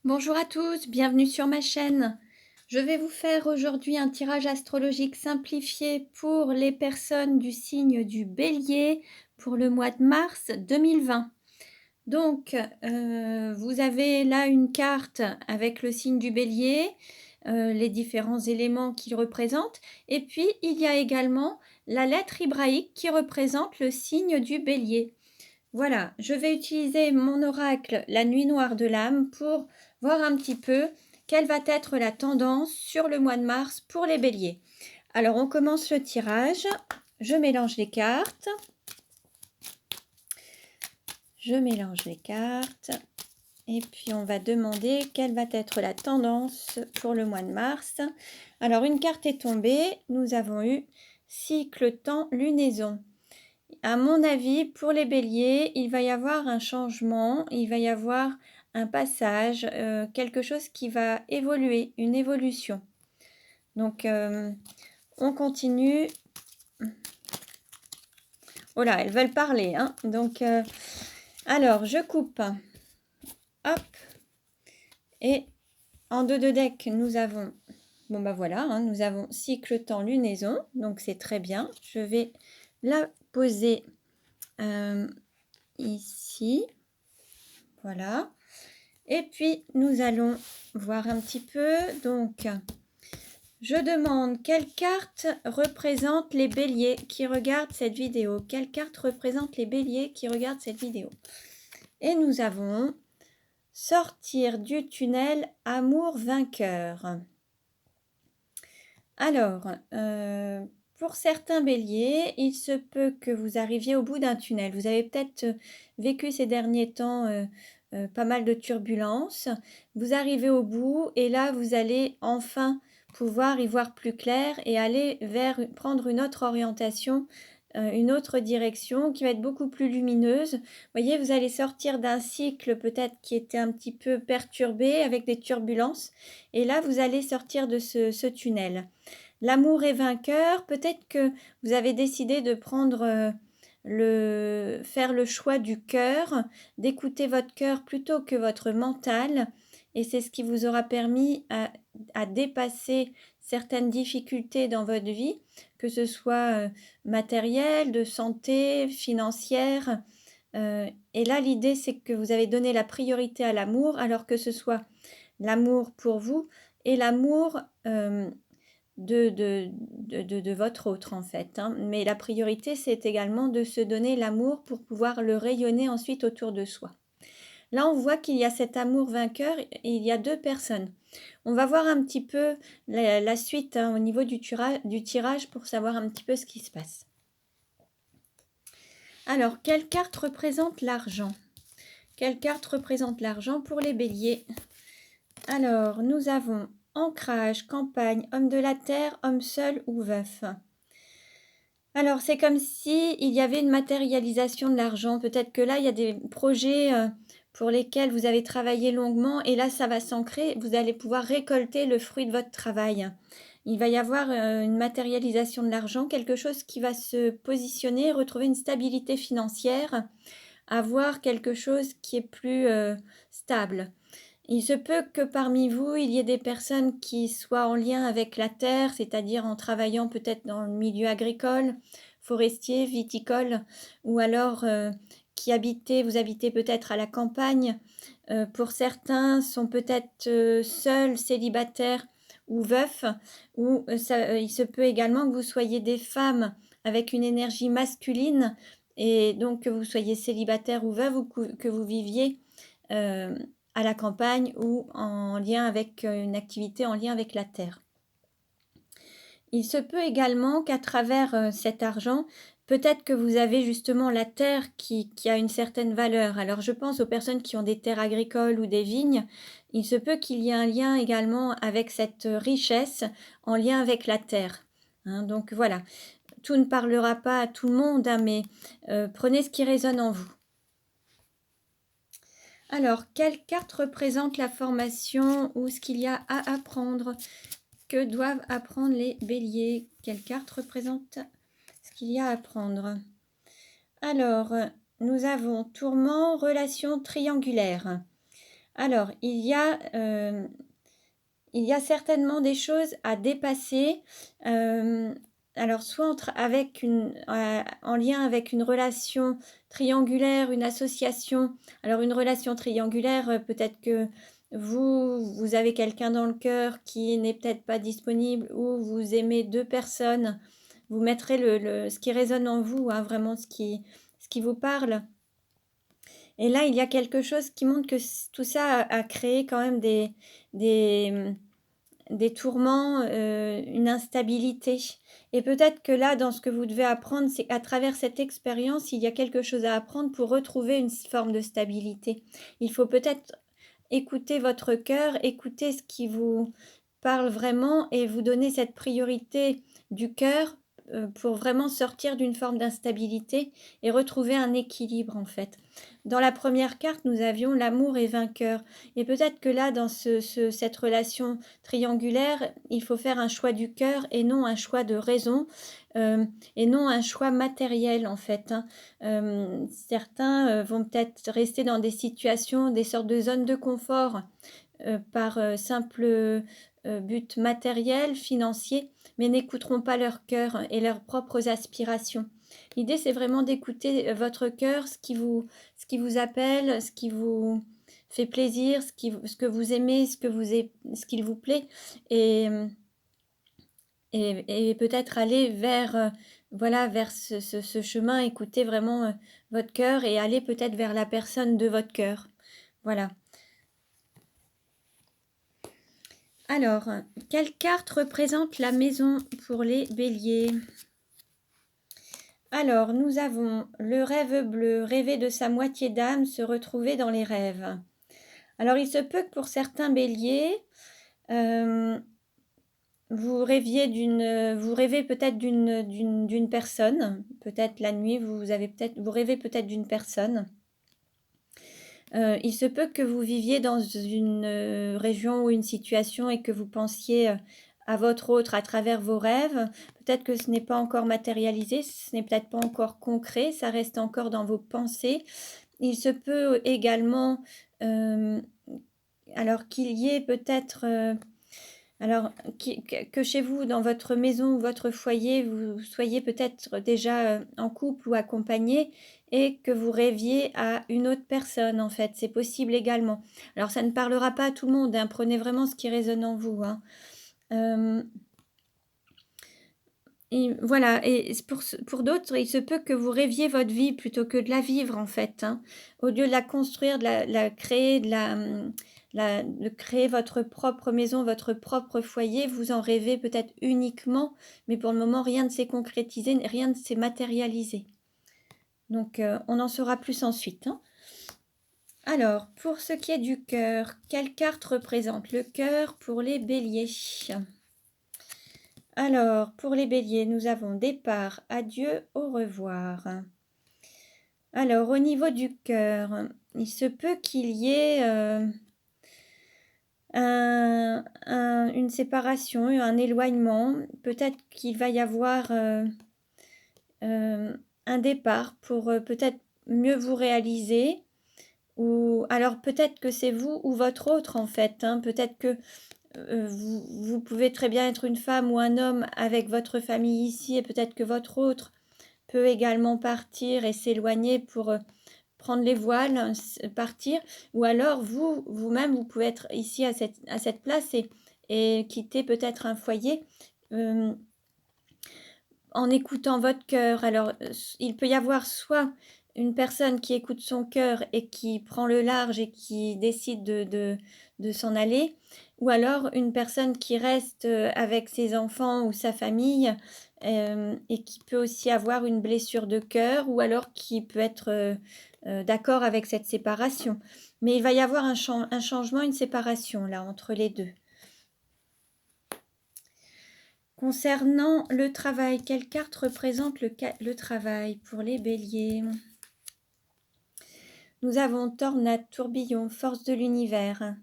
Bonjour à tous, bienvenue sur ma chaîne. Je vais vous faire aujourd'hui un tirage astrologique simplifié pour les personnes du signe du Bélier pour le mois de mars 2020. Donc, vous avez là une carte avec le signe du Bélier, les différents éléments qu'il représente, et puis il y a également la lettre hébraïque qui représente le signe du Bélier. Voilà, je vais utiliser mon oracle, la nuit noire de l'âme, pour voir un petit peu quelle va être la tendance sur le mois de mars pour les béliers. Alors, on commence le tirage. Je mélange les cartes. Et puis, on va demander quelle va être la tendance pour le mois de mars. Alors, une carte est tombée. Nous avons eu cycle, temps, lunaison. À mon avis, pour les béliers, il va y avoir un changement, il va y avoir un passage, quelque chose qui va évoluer, une évolution. Donc, on continue. Oh là, elles veulent parler, hein. Donc, alors, je coupe. Hop. Et en deux de deck, nous avons... Bon, bah voilà, hein, nous avons cycle, temps, lunaison. Donc, c'est très bien. Je vais la poser ici. Voilà. Et puis, nous allons voir un petit peu. Donc, je demande quelle carte représente les béliers qui regardent cette vidéo. Quelle carte représente les béliers qui regardent cette vidéo? Et nous avons sortir du tunnel, amour vainqueur. Alors, pour certains béliers, il se peut que vous arriviez au bout d'un tunnel. Vous avez peut-être vécu ces derniers temps pas mal de turbulences. Vous arrivez au bout et là, vous allez enfin pouvoir y voir plus clair et aller prendre une autre orientation, une autre direction qui va être beaucoup plus lumineuse. Vous voyez, vous allez sortir d'un cycle peut-être qui était un petit peu perturbé avec des turbulences. Et là, vous allez sortir de ce tunnel. L'amour est vainqueur. Peut-être que vous avez décidé de prendre faire le choix du cœur, d'écouter votre cœur plutôt que votre mental. Et c'est ce qui vous aura permis à dépasser certaines difficultés dans votre vie, que ce soit matérielle, de santé, financière. Et là, l'idée, c'est que vous avez donné la priorité à l'amour, alors que ce soit l'amour pour vous et l'amour de votre autre, en fait, hein. Mais la priorité, c'est également de se donner l'amour pour pouvoir le rayonner ensuite autour de soi. Là, on voit qu'il y a cet amour vainqueur et il y a deux personnes. On va voir un petit peu la suite, hein, au niveau du tirage pour savoir un petit peu ce qui se passe. Alors, quelle carte représente l'argent? Quelle carte représente l'argent pour les béliers? Alors, nous avons ancrage, campagne, homme de la terre, homme seul ou veuf. Alors, c'est comme si il y avait une matérialisation de l'argent. Peut-être que là, il y a des projets pour lesquels vous avez travaillé longuement et là, ça va s'ancrer. Vous allez pouvoir récolter le fruit de votre travail. Il va y avoir une matérialisation de l'argent, quelque chose qui va se positionner, retrouver une stabilité financière, avoir quelque chose qui est plus stable. Il se peut que parmi vous, il y ait des personnes qui soient en lien avec la terre, c'est-à-dire en travaillant peut-être dans le milieu agricole, forestier, viticole, ou alors vous habitez peut-être à la campagne. Pour certains, sont peut-être seuls, célibataires ou veufs, ou il se peut également que vous soyez des femmes avec une énergie masculine, et donc que vous soyez célibataire ou veuve, ou que vous viviez à la campagne ou en lien avec une activité en lien avec la terre. Il se peut également qu'à travers cet argent, peut-être que vous avez justement la terre qui a une certaine valeur. Alors je pense aux personnes qui ont des terres agricoles ou des vignes. Il se peut qu'il y ait un lien également avec cette richesse en lien avec la terre. Hein, donc voilà, tout ne parlera pas à tout le monde, hein, mais prenez ce qui résonne en vous. Alors, quelle carte représente la formation ou ce qu'il y a à apprendre? Que doivent apprendre les béliers? Quelle carte représente ce qu'il y a à apprendre? Alors, nous avons tourment, relation triangulaire. Alors, il y a certainement des choses à dépasser. Alors, soit en lien avec une relation triangulaire, une association. Alors, une relation triangulaire, peut-être que vous avez quelqu'un dans le cœur qui n'est peut-être pas disponible, ou vous aimez deux personnes. Vous mettrez ce qui résonne en vous, hein, vraiment ce qui vous parle. Et là, il y a quelque chose qui montre que tout ça a créé quand même des tourments, une instabilité. Et peut-être que là, dans ce que vous devez apprendre, c'est à travers cette expérience, il y a quelque chose à apprendre pour retrouver une forme de stabilité. Il faut peut-être écouter votre cœur, écouter ce qui vous parle vraiment et vous donner cette priorité du cœur, pour vraiment sortir d'une forme d'instabilité et retrouver un équilibre, en fait. Dans la première carte, nous avions l'amour est vainqueur, et peut-être que là, dans cette relation triangulaire, il faut faire un choix du cœur et non un choix de raison, et non un choix matériel, en fait, hein. Certains vont peut-être rester dans des situations, des sortes de zones de confort, par simple but matériel, financier, mais n'écouteront pas leur cœur et leurs propres aspirations. L'idée, c'est vraiment d'écouter votre cœur, ce qui vous appelle, ce qui vous fait plaisir, ce que vous aimez, ce qu'il vous plaît, et, et peut-être aller vers, voilà, vers ce chemin, écouter vraiment votre cœur et aller peut-être vers la personne de votre cœur. Voilà. Alors, quelle carte représente la maison pour les béliers? Alors, nous avons le rêve bleu, rêver de sa moitié d'âme, se retrouver dans les rêves. Alors, il se peut que pour certains béliers, euh, vous rêvez peut-être d'une personne. Peut-être la nuit, vous rêvez peut-être d'une personne. Il se peut que vous viviez dans une région ou une situation et que vous pensiez à votre autre à travers vos rêves. Peut-être que ce n'est pas encore matérialisé, ce n'est peut-être pas encore concret, ça reste encore dans vos pensées. Il se peut également alors qu'il y ait peut-être alors que chez vous, dans votre maison ou votre foyer, vous soyez peut-être déjà en couple ou accompagné et que vous rêviez à une autre personne, en fait. C'est possible également. Alors, ça ne parlera pas à tout le monde, hein. Prenez vraiment ce qui résonne en vous, hein. Et voilà, et pour d'autres, il se peut que vous rêviez votre vie plutôt que de la vivre, en fait, hein. Au lieu de la construire, de la créer, de créer votre propre maison, votre propre foyer, vous en rêvez peut-être uniquement, mais pour le moment, rien ne s'est concrétisé, rien ne s'est matérialisé. Donc, on en saura plus ensuite, hein. Alors, pour ce qui est du cœur, quelle carte représente le cœur pour les béliers? Alors, pour les béliers, nous avons départ, adieu, au revoir. Alors, au niveau du cœur, il se peut qu'il y ait une séparation, un éloignement. Peut-être qu'il va y avoir un départ pour peut-être mieux vous réaliser. Ou alors peut-être que c'est vous ou votre autre, en fait, hein. Peut-être que vous pouvez très bien être une femme ou un homme avec votre famille ici, et peut-être que votre autre peut également partir et s'éloigner pour prendre les voiles, partir. Ou alors vous-même, vous pouvez être ici à cette place et quitter peut-être un foyer en écoutant votre cœur. Alors, il peut y avoir soit une personne qui écoute son cœur et qui prend le large et qui décide de s'en aller, ou alors une personne qui reste avec ses enfants ou sa famille, et qui peut aussi avoir une blessure de cœur, ou alors qui peut être d'accord avec cette séparation. Mais il va y avoir un changement, une séparation là entre les deux. Concernant le travail, quelle carte représente le travail pour les béliers? Nous avons tornade, tourbillon, force de l'univers.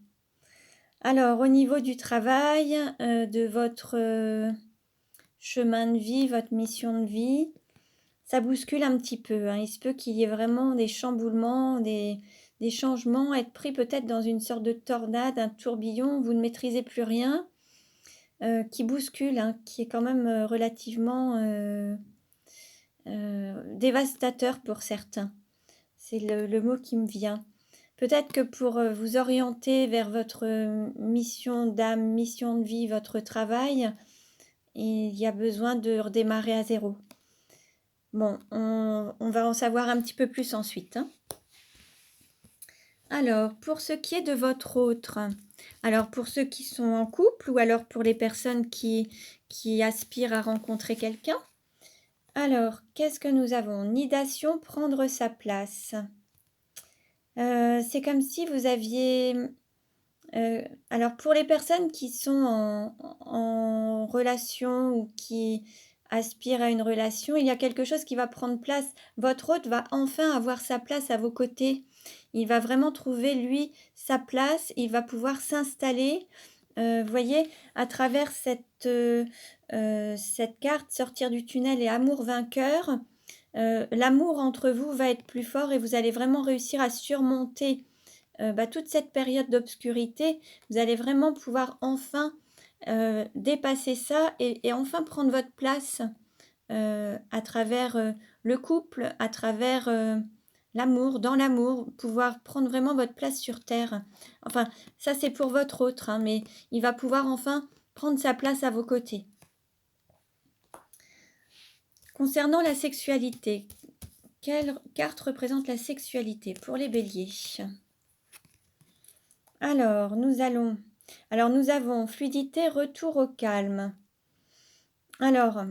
Alors, au niveau du travail, de votre chemin de vie, votre mission de vie, ça bouscule un petit peu, hein. Il se peut qu'il y ait vraiment des chamboulements, des des changements, être pris peut-être dans une sorte de tornade, un tourbillon, vous ne maîtrisez plus rien, qui bouscule, hein, qui est quand même relativement dévastateur pour certains. C'est le mot qui me vient. Peut-être que pour vous orienter vers votre mission d'âme, mission de vie, votre travail, il y a besoin de redémarrer à zéro. Bon, on va en savoir un petit peu plus ensuite, hein. Alors, pour ce qui est de votre autre, alors pour ceux qui sont en couple ou alors pour les personnes qui aspirent à rencontrer quelqu'un, alors, qu'est-ce que nous avons? Nidation, prendre sa place. C'est comme si vous aviez... alors, pour les personnes qui sont en relation ou qui aspirent à une relation, il y a quelque chose qui va prendre place. Votre hôte va enfin avoir sa place à vos côtés. Il va vraiment trouver, lui, sa place. Il va pouvoir s'installer. Vous voyez, à travers cette carte, sortir du tunnel et amour vainqueur, l'amour entre vous va être plus fort et vous allez vraiment réussir à surmonter toute cette période d'obscurité. Vous allez vraiment pouvoir enfin dépasser ça et enfin prendre votre place à travers le couple, à travers l'amour, dans l'amour, pouvoir prendre vraiment votre place sur Terre. Enfin, ça c'est pour votre autre, hein, mais il va pouvoir enfin prendre sa place à vos côtés. Concernant la sexualité, quelle carte représente la sexualité pour les béliers? Alors, nous avons fluidité, retour au calme. Alors,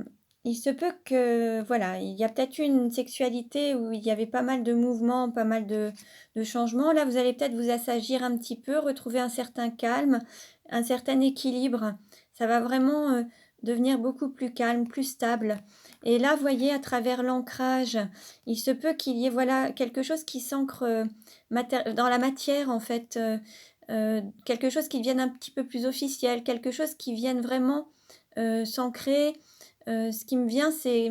il se peut que, voilà, il y a peut-être une sexualité où il y avait pas mal de mouvements, pas mal de changements. Là, vous allez peut-être vous assagir un petit peu, retrouver un certain calme, un certain équilibre. Ça va vraiment devenir beaucoup plus calme, plus stable. Et là, vous voyez, à travers l'ancrage, il se peut qu'il y ait, voilà, quelque chose qui s'ancre dans la matière, en fait. Quelque chose qui devienne un petit peu plus officiel, quelque chose qui vienne vraiment s'ancrer. Ce qui me vient, c'est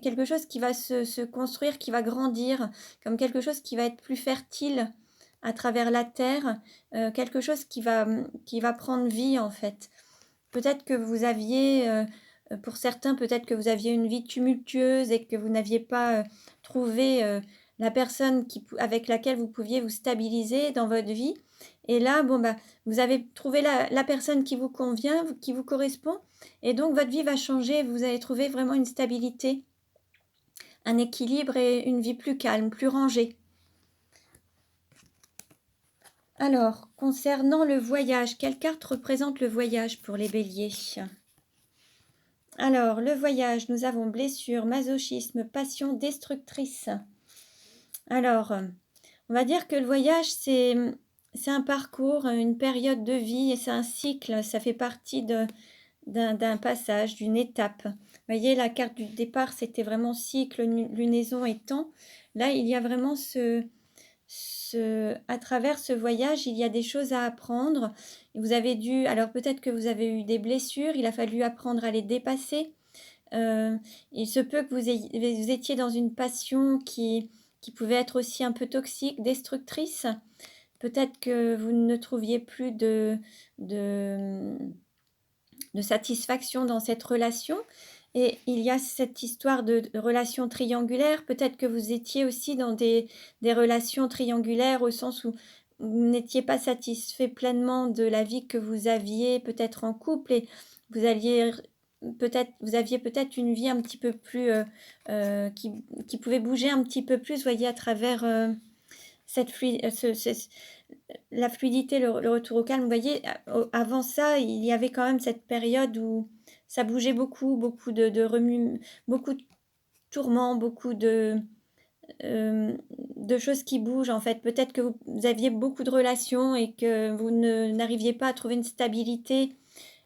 quelque chose qui va se construire, qui va grandir, comme quelque chose qui va être plus fertile à travers la terre, quelque chose qui va prendre vie en fait. Peut-être que vous aviez, pour certains, peut-être que vous aviez une vie tumultueuse et que vous n'aviez pas trouvé la personne avec laquelle vous pouviez vous stabiliser dans votre vie. Et là, bon, vous avez trouvé la personne qui vous convient, qui vous correspond. Et donc, votre vie va changer. Vous allez trouver vraiment une stabilité, un équilibre et une vie plus calme, plus rangée. Alors, concernant le voyage, quelle carte représente le voyage pour les béliers? Alors, le voyage, nous avons blessure, masochisme, passion destructrice. Alors, on va dire que le voyage, c'est un parcours, une période de vie, et c'est un cycle, ça fait partie d'un passage, d'une étape. Vous voyez, la carte du départ, c'était vraiment cycle, lunaison et temps. Là, il y a vraiment à travers ce voyage, il y a des choses à apprendre. Vous avez alors peut-être que vous avez eu des blessures, il a fallu apprendre à les dépasser. Il se peut que vous étiez dans une passion qui pouvait être aussi un peu toxique, destructrice. Peut-être que vous ne trouviez plus de satisfaction dans cette relation. Et il y a cette histoire de relation triangulaire. Peut-être que vous étiez aussi dans des relations triangulaires au sens où vous n'étiez pas satisfait pleinement de la vie que vous aviez peut-être en couple et vous aviez peut-être une vie un petit peu plus qui pouvait bouger un petit peu plus, voyez, à travers la fluidité, le retour au calme. Vous voyez, avant ça, il y avait quand même cette période où ça bougeait beaucoup de remue, beaucoup de tourments, beaucoup de choses qui bougent en fait. Peut-être que vous aviez beaucoup de relations et que vous n'arriviez pas à trouver une stabilité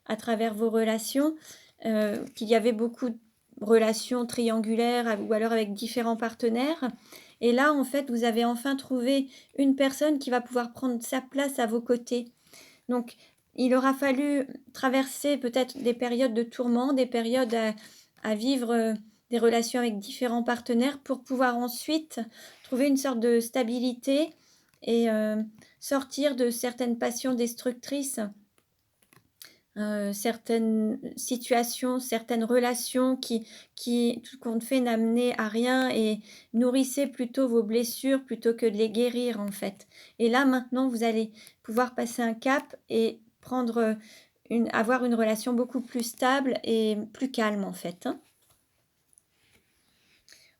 à travers vos relations, qu'il y avait beaucoup de relations triangulaires ou alors avec différents partenaires. Et là, en fait, vous avez enfin trouvé une personne qui va pouvoir prendre sa place à vos côtés. Donc, il aura fallu traverser peut-être des périodes de tourments, des périodes à vivre des relations avec différents partenaires pour pouvoir ensuite trouver une sorte de stabilité et sortir de certaines passions destructrices, certaines situations, certaines relations qui tout compte fait n'amenaient à rien et nourrissaient plutôt vos blessures plutôt que de les guérir en fait. Et là maintenant vous allez pouvoir passer un cap et prendre, avoir une relation beaucoup plus stable et plus calme en fait, hein.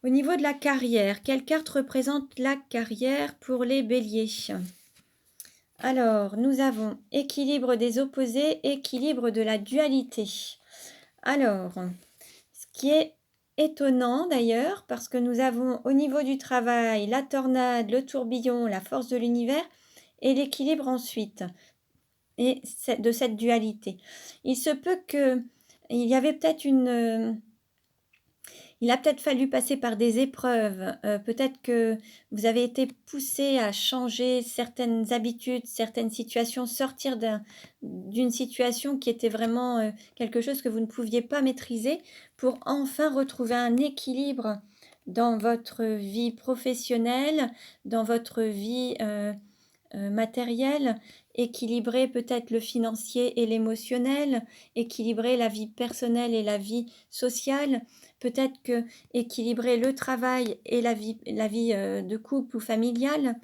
Au niveau de la carrière, quelle carte représente la carrière pour les béliers? Alors, nous avons équilibre des opposés, équilibre de la dualité. Alors, ce qui est étonnant d'ailleurs, parce que nous avons au niveau du travail la tornade, le tourbillon, la force de l'univers et l'équilibre ensuite, et de cette dualité. Il se peut que il y avait peut-être il a peut-être fallu passer par des épreuves, peut-être que vous avez été poussé à changer certaines habitudes, certaines situations, sortir d'une situation qui était vraiment, quelque chose que vous ne pouviez pas maîtriser pour enfin retrouver un équilibre dans votre vie professionnelle, dans votre vie, matérielle, équilibrer peut-être le financier et l'émotionnel, équilibrer la vie personnelle et la vie sociale. Peut-être que équilibrer le travail et la vie, de couple ou familiale.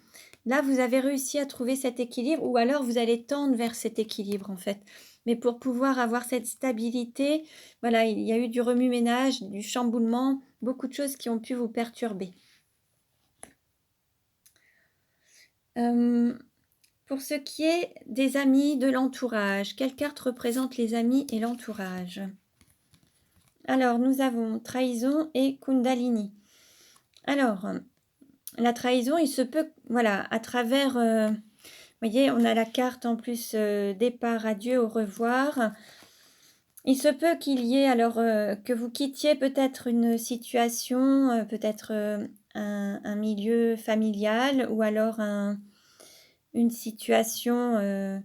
Là, vous avez réussi à trouver cet équilibre ou alors vous allez tendre vers cet équilibre, en fait. Mais pour pouvoir avoir cette stabilité, voilà, il y a eu du remue-ménage, du chamboulement, beaucoup de choses qui ont pu vous perturber. Pour ce qui est des amis, de l'entourage, quelle carte représente les amis et l'entourage? Alors, nous avons trahison et Kundalini. Alors, la trahison, il se peut, voilà, à travers, vous voyez, on a la carte en plus, départ, adieu, au revoir. Il se peut qu'il y ait alors, que vous quittiez peut-être une situation, peut-être, un milieu familial ou alors une situation,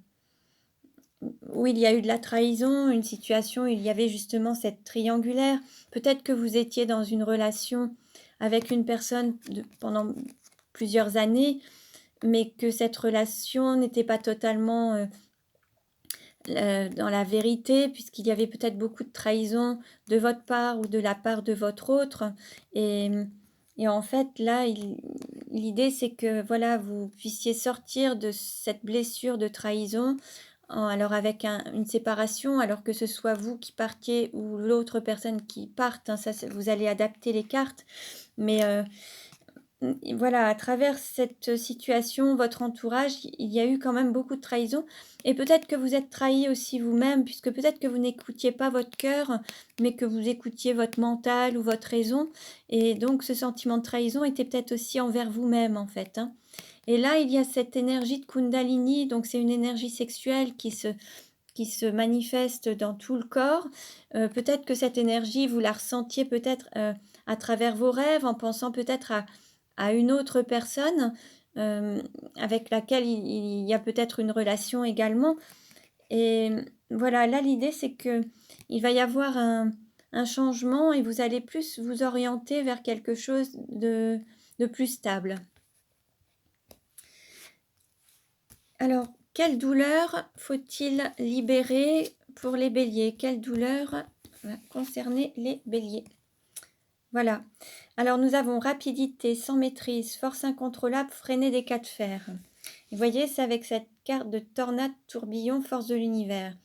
où il y a eu de la trahison, une situation où il y avait justement cette triangulaire. Peut-être que vous étiez dans une relation avec une personne pendant plusieurs années, mais que cette relation n'était pas totalement dans la vérité, puisqu'il y avait peut-être beaucoup de trahison de votre part ou de la part de votre autre. Et, et en fait, là, l'idée, c'est que voilà, vous puissiez sortir de cette blessure de trahison alors avec une séparation, alors que ce soit vous qui partiez ou l'autre personne qui parte, hein, ça, vous allez adapter les cartes. Mais voilà, à travers cette situation, votre entourage, il y a eu quand même beaucoup de trahison. Et peut-être que vous êtes trahi aussi vous-même, puisque peut-être que vous n'écoutiez pas votre cœur, mais que vous écoutiez votre mental ou votre raison. Et donc ce sentiment de trahison était peut-être aussi envers vous-même, en fait, hein. Et là, il y a cette énergie de Kundalini, donc c'est une énergie sexuelle qui se manifeste dans tout le corps. Peut-être que cette énergie, vous la ressentiez peut-être à travers vos rêves, en pensant peut-être à une autre personne avec laquelle il y a peut-être une relation également. Et voilà, là, l'idée, c'est que il va y avoir un changement et vous allez plus vous orienter vers quelque chose de plus stable. Alors, quelle douleur faut-il libérer pour les béliers? Quelle douleur va concerner les béliers? Voilà. Alors, nous avons rapidité, sans maîtrise, force incontrôlable, freiner des cas de fer. Vous voyez, c'est avec cette carte de tornade, tourbillon, force de l'univers.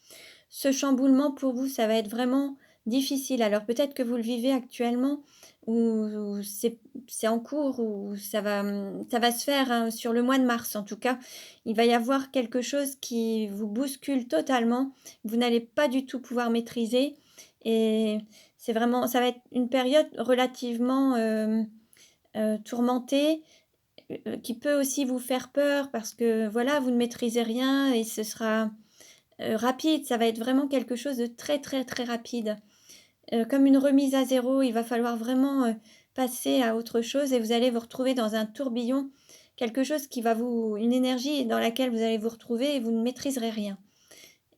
Ce chamboulement, pour vous, ça va être vraiment difficile. Alors, peut-être que vous le vivez actuellement ou c'est en cours ou ça va se faire, hein, sur le mois de mars en tout cas. Il va y avoir quelque chose qui vous bouscule totalement. Vous n'allez pas du tout pouvoir maîtriser et c'est vraiment ça va être une période relativement, tourmentée, qui peut aussi vous faire peur parce que voilà, vous ne maîtrisez rien et ce sera, rapide. Ça va être vraiment quelque chose de très, très, très rapide. Comme une remise à zéro, il va falloir vraiment, passer à autre chose et vous allez vous retrouver dans un tourbillon, quelque chose qui va une énergie dans laquelle vous allez vous retrouver et vous ne maîtriserez rien.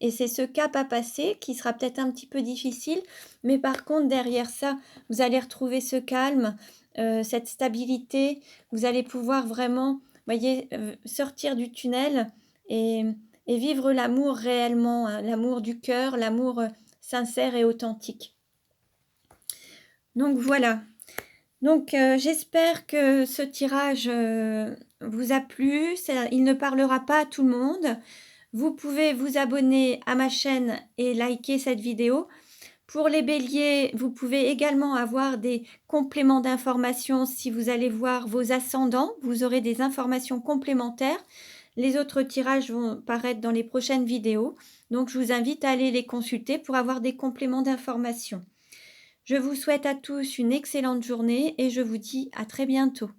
Et c'est ce cap à passer qui sera peut-être un petit peu difficile, mais par contre derrière ça, vous allez retrouver ce calme, cette stabilité. Vous allez pouvoir vraiment voyez, sortir du tunnel et, et vivre l'amour réellement, hein, l'amour du cœur, l'amour sincère et authentique. Donc voilà. Donc j'espère que ce tirage vous a plu. Il ne parlera pas à tout le monde. Vous pouvez vous abonner à ma chaîne et liker cette vidéo. Pour les béliers, vous pouvez également avoir des compléments d'informations si vous allez voir vos ascendants. Vous aurez des informations complémentaires. Les autres tirages vont paraître dans les prochaines vidéos. Donc, je vous invite à aller les consulter pour avoir des compléments d'informations. Je vous souhaite à tous une excellente journée et je vous dis à très bientôt.